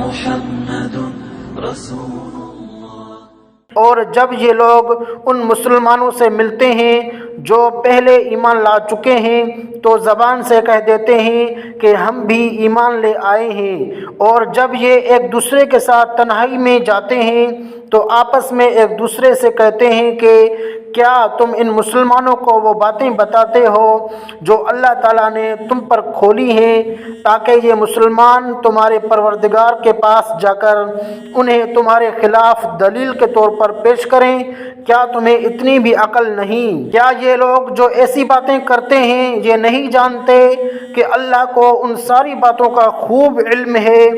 محمد رسول اور جب یہ لوگ ان مسلمانوں سے ملتے ہیں جو پہلے ایمان لا چکے ہیں تو زبان سے کہہ دیتے ہیں کہ ہم بھی ایمان لے آئے ہیں، اور جب یہ ایک دوسرے کے ساتھ تنہائی میں جاتے ہیں تو آپس میں ایک دوسرے سے کہتے ہیں کہ کیا تم ان مسلمانوں کو وہ باتیں بتاتے ہو جو اللہ تعالیٰ نے تم پر کھولی ہیں تاکہ یہ مسلمان تمہارے پروردگار کے پاس جا کر انہیں تمہارے خلاف دلیل کے طور پر پیش کریں؟ کیا تمہیں اتنی بھی عقل نہیں؟ کیا یہ لوگ جو ایسی باتیں کرتے ہیں یہ نہیں جانتے کہ اللہ کو ان ساری باتوں کا خوب علم ہے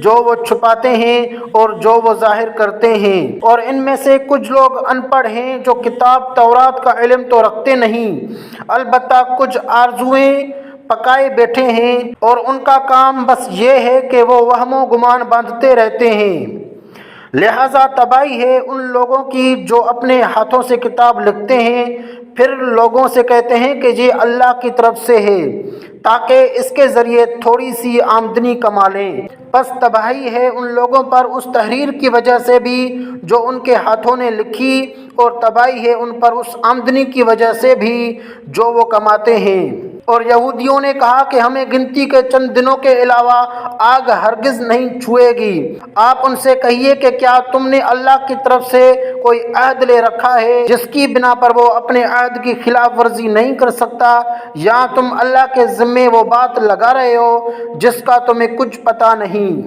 جو وہ چھپاتے ہیں اور جو وہ ظاہر کرتے ہیں؟ اور ان میں سے کچھ لوگ ان پڑھ ہیں جو کتاب تورات کا علم تو رکھتے نہیں، البتہ کچھ آرزوئیں پکائے بیٹھے ہیں، اور ان کا کام بس یہ ہے کہ وہ وہم و گمان باندھتے رہتے ہیں۔ لہذا تباہی ہے ان لوگوں کی جو اپنے ہاتھوں سے کتاب لکھتے ہیں پھر لوگوں سے کہتے ہیں کہ یہ اللہ کی طرف سے ہے تاکہ اس کے ذریعے تھوڑی سی آمدنی کما لیں۔ پس تباہی ہے ان لوگوں پر اس تحریر کی وجہ سے بھی جو ان کے ہاتھوں نے لکھی، اور تباہی ہے ان پر اس آمدنی کی وجہ سے بھی جو وہ کماتے ہیں۔ اور یہودیوں نے کہا کہ ہمیں گنتی کے چند دنوں کے علاوہ آگ ہرگز نہیں چھوئے گی۔ آپ ان سے کہیے کہ کیا تم نے اللہ کی طرف سے کوئی عہد لے رکھا ہے جس کی بنا پر وہ اپنے عہد کی خلاف ورزی نہیں کر سکتا، یا تم اللہ کے ذمے وہ بات لگا رہے ہو جس کا تمہیں کچھ پتہ نہیں؟